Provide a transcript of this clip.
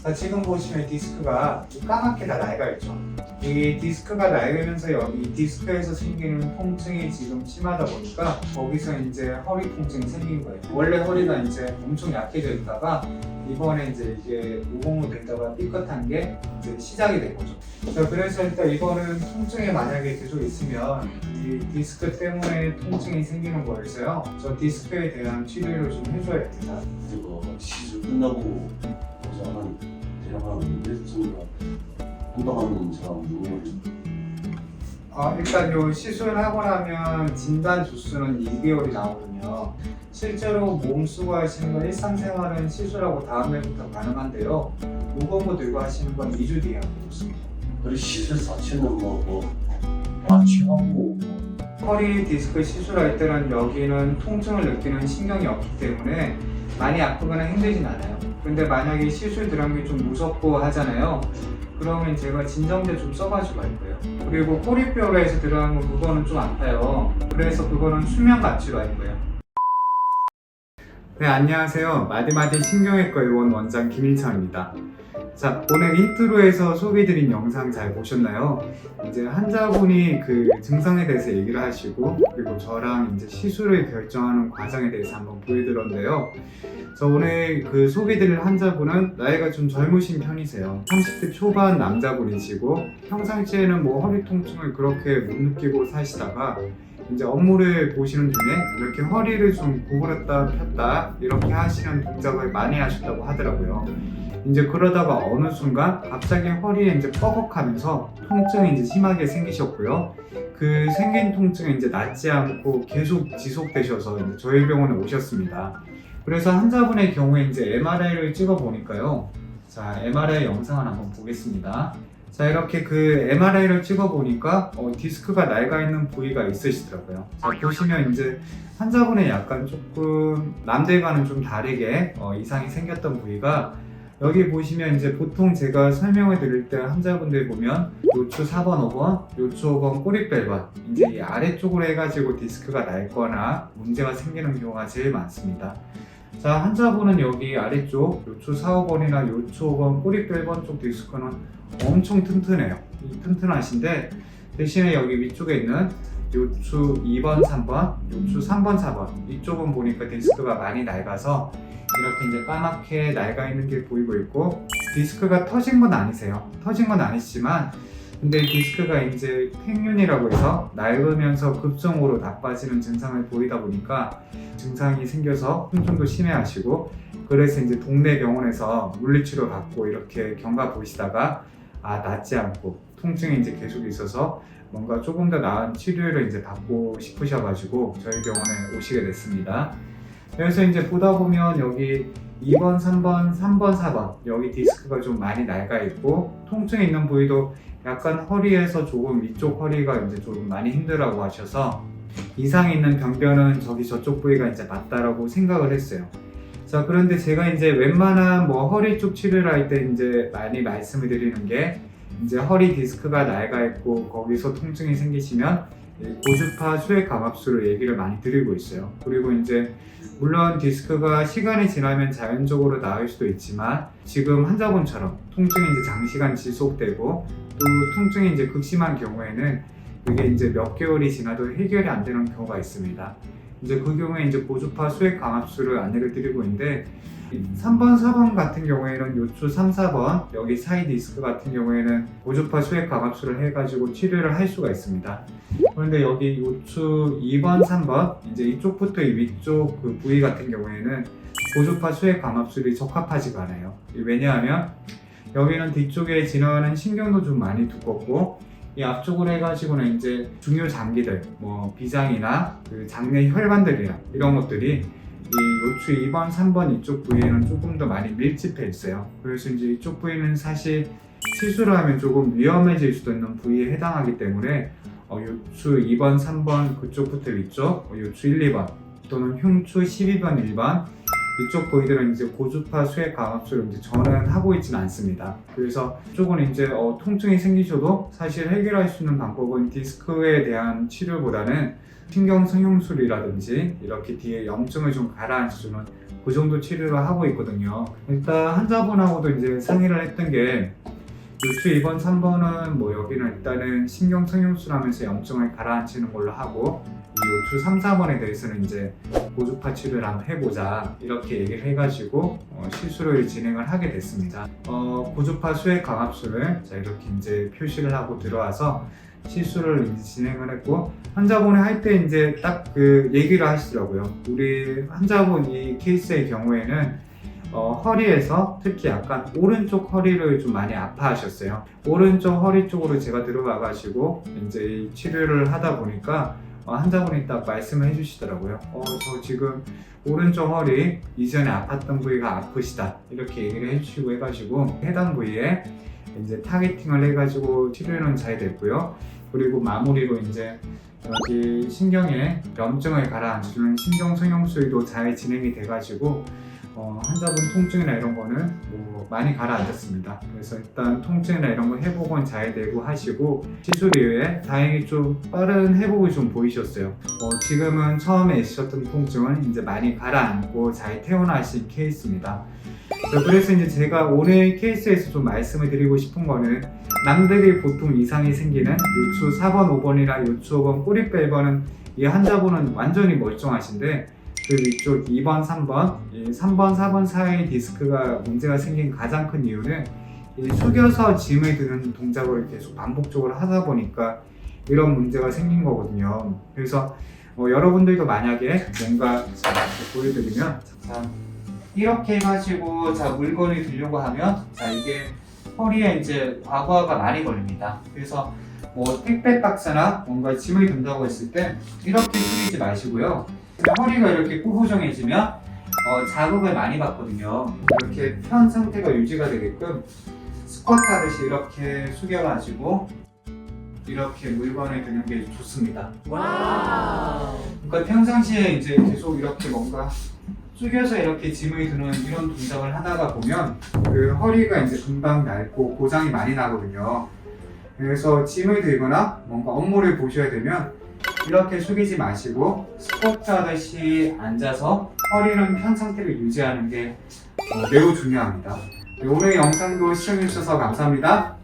자, 지금 보시면 디스크가 까맣게 다 낡아 있죠. 이 디스크가 낡으면서 여기 디스크에서 생기는 통증이 지금 심하다 보니까 거기서 이제 허리 통증이 생긴 거예요. 원래 허리가 이제 엄청 약해져 있다가 이번에 이제 이게 무공으로 됐다가 삐끗한 게 이제 시작이 된 거죠. 자, 그래서 일단 이거는 통증이 만약에 계속 있으면 이 디스크 때문에 통증이 생기는 거여서요. 저 디스크에 대한 치료를 좀 해줘야 됩니다. 이거 시술 끝나고 보자면 대략 한 며칠인가 한동안은 제가 누구를 일단 요 시술하고 나면 진단 주수는 2개월이 나오거든요. 실제로 몸 쓰고 하시는 건 일상생활은 시술하고 다음 날부터 가능한데요. 무거운 거 들고 하시는 건 2주 뒤에 하고 있습니다. 그리고 시술 자체는 마취하고 허리 디스크 시술할 때는 여기는 통증을 느끼는 신경이 없기 때문에 많이 아프거나 힘들진 않아요. 근데 만약에 시술 들어간 게 좀 무섭고 하잖아요. 그러면 제가 진정제 좀 써가지고 할 거예요. 그리고 꼬리뼈에서 들어간 거 그거는 좀 아파요. 그래서 그거는 수면 마취로 할 거예요. 네, 안녕하세요. 마디마디 신경외과 의원 원장 김일창입니다. 자, 오늘 인트로에서 소개드린 영상 잘 보셨나요? 이제 환자분이 그 증상에 대해서 얘기를 하시고 그리고 저랑 이제 시술을 결정하는 과정에 대해서 한번 보여드렸는데요. 저 오늘 그 소개드릴 환자분은 나이가 좀 젊으신 편이세요. 30대 초반 남자분이시고 평상시에는 뭐 허리 통증을 그렇게 못 느끼고 사시다가 이제 업무를 보시는 중에 이렇게 허리를 좀 구부렸다 폈다 이렇게 하시는 동작을 많이 하셨다고 하더라고요. 이제 그러다가 어느 순간 갑자기 허리에 이제 뻐벅하면서 통증이 이제 심하게 생기셨고요. 그 생긴 통증이 이제 낫지 않고 계속 지속되셔서 이제 저희 병원에 오셨습니다. 그래서 환자분의 경우에 이제 MRI를 찍어 보니까요. 자, MRI 영상을 한번 보겠습니다. 자, 이렇게 그 MRI를 찍어 보니까 디스크가 낡아 있는 부위가 있으시더라고요. 자, 보시면 이제 환자분의 약간 조금 남들과는 좀 다르게 이상이 생겼던 부위가 여기 보시면 이제 보통 제가 설명을 드릴 때 환자분들 보면 요추 4번, 5번, 요추 5번 꼬리뼈 이제 이 아래쪽으로 해가지고 디스크가 낡거나 문제가 생기는 경우가 제일 많습니다. 자, 환자분은 여기 아래쪽 요추 4, 5번이나 요추 5번 꼬리뼈 1번 쪽 디스크는 엄청 튼튼해요. 튼튼하신데 대신에 여기 위쪽에 있는 요추 2번, 3번, 요추 3번, 4번 이쪽은 보니까 디스크가 많이 낡아서 이렇게 이제 까맣게 낡아 있는 게 보이고 있고 디스크가 터진 건 아니세요. 터진 건 아니지만 근데 디스크가 이제 팽윤이라고 해서 낡으면서 급성으로 나빠지는 증상을 보이다 보니까 증상이 생겨서 통증도 심해하시고 그래서 이제 동네 병원에서 물리치료 받고 이렇게 경과 보시다가 낫지 않고 통증이 이제 계속 있어서 뭔가 조금 더 나은 치료를 이제 받고 싶으셔가지고 저희 병원에 오시게 됐습니다. 그래서 이제 보다 보면 여기 2번, 3번, 3번, 4번 여기 디스크가 좀 많이 낡아 있고 통증이 있는 부위도 약간 허리에서 조금 위쪽 허리가 이제 좀 많이 힘들다고 하셔서 이상이 있는 병변은 저쪽 부위가 이제 맞다라고 생각을 했어요. 자, 그런데 제가 이제 웬만한 뭐 허리 쪽 치료를 할 때 이제 많이 말씀을 드리는 게 이제 허리 디스크가 낡아 있고 거기서 통증이 생기시면 고주파 수액 감압수를 얘기를 많이 드리고 있어요. 그리고 이제 물론 디스크가 시간이 지나면 자연적으로 나을 수도 있지만 지금 환자분처럼 통증이 이제 장시간 지속되고 또 통증이 이제 극심한 경우에는 그게 이제 몇 개월이 지나도 해결이 안 되는 경우가 있습니다. 이제 그 경우에 이제 고주파 수액 감압수를 안내를 드리고 있는데 3번, 4번 같은 경우에는 요추 3, 4번 여기 사이 디스크 같은 경우에는 고주파 수액 감압수를 해가지고 치료를 할 수가 있습니다. 그런데 여기 요추 2번, 3번 이제 이쪽부터 이 위쪽 그 부위 같은 경우에는 고주파 수액 감압술이 적합하지가 않아요. 왜냐하면 여기는 뒤쪽에 지나가는 신경도 좀 많이 두껍고 이 앞쪽으로 해가지고는 이제 중요 장기들 뭐 비장이나 그 장내 혈관들이나 이런 것들이 이 요추 2번, 3번 이쪽 부위에는 조금 더 많이 밀집해 있어요. 그래서 이제 이쪽 부위는 사실 시술을 하면 조금 위험해질 수도 있는 부위에 해당하기 때문에 요추 2번, 3번 그쪽부터 위쪽, 요추 1, 2번 또는 흉추 12번, 1번 이쪽 부위들은 이제 고주파 수액 감압술을 이제 저는 하고 있지는 않습니다. 그래서 이쪽은 이제 통증이 생기셔도 사실 해결할 수 있는 방법은 디스크에 대한 치료보다는 신경 성형술이라든지 이렇게 뒤에 염증을 좀 가라앉혀주는 그 정도 치료를 하고 있거든요. 일단 환자분하고도 이제 상의를 했던 게 요추 2번, 3번은 뭐 여기는 일단은 신경 성형술 하면서 염증을 가라앉히는 걸로 하고 이 요추 3, 4번에 대해서는 이제 고주파 치료를 한번 해보자 이렇게 얘기를 해가지고 시술을 진행을 하게 됐습니다. 고주파 수액 강압술을 자 이렇게 이제 표시를 하고 들어와서 시술을 이제 진행을 했고 환자분이 할 때 이제 딱 그 얘기를 하시더라고요. 우리 환자분 이 케이스의 경우에는 허리에서 특히 약간 오른쪽 허리를 좀 많이 아파하셨어요. 오른쪽 허리 쪽으로 제가 들어가가지고 이제 이 치료를 하다 보니까 환자분이 딱 말씀을 해주시더라고요. 저 지금 오른쪽 허리 이전에 아팠던 부위가 아프시다 이렇게 얘기를 해주시고 해가지고 해당 부위에 이제 타겟팅을 해가지고 치료는 잘 됐고요. 그리고 마무리로 이제 여기 신경에 염증을 가라앉히는 신경 성형술도 잘 진행이 돼가지고 환자분 통증이나 이런 거는 뭐 많이 가라앉았습니다. 그래서 일단 통증이나 이런 거 회복은 잘 되고 하시고 시술 이후에 다행히 좀 빠른 회복이 좀 보이셨어요. 지금은 처음에 있으셨던 통증은 이제 많이 가라앉고 잘 퇴원하신 케이스입니다. 그래서 이제 제가 오늘 케이스에서 좀 말씀을 드리고 싶은 거는 남들이 보통 이상이 생기는 요추 4번, 5번이나 요추 5번, 꼬리뼈 1번은 이 환자분은 완전히 멀쩡하신데 그 위쪽 2번, 3번, 이 3번, 4번 사이의 디스크가 문제가 생긴 가장 큰 이유는 이 숙여서 짐을 드는 동작을 계속 반복적으로 하다 보니까 이런 문제가 생긴 거거든요. 그래서 여러분들도 만약에 뭔가 자, 이렇게 보여드리면 자, 이렇게 해가지고 자 물건을 들려고 하면 자 이게 허리에 이제 과부하가 많이 걸립니다. 그래서 뭐 택배 박스나 뭔가 짐을 든다고 했을 때 이렇게 숙이지 마시고요. 허리가 이렇게 꾸부정해지면 자극을 많이 받거든요. 이렇게 편 상태가 유지가 되게끔 스쿼트 하듯이 이렇게 숙여가지고 이렇게 물건을 드는 게 좋습니다. 와우. 그러니까 평상시에 이제 계속 이렇게 뭔가 숙여서 이렇게 짐을 드는 이런 동작을 하다가 보면 그 허리가 이제 금방 낡고 고장이 많이 나거든요. 그래서 짐을 들거나 뭔가 업무를 보셔야 되면 이렇게 숙이지 마시고 스쿼트 하듯이 앉아서 허리는 편 상태를 유지하는 게 매우 중요합니다. 오늘 영상도 시청해주셔서 감사합니다.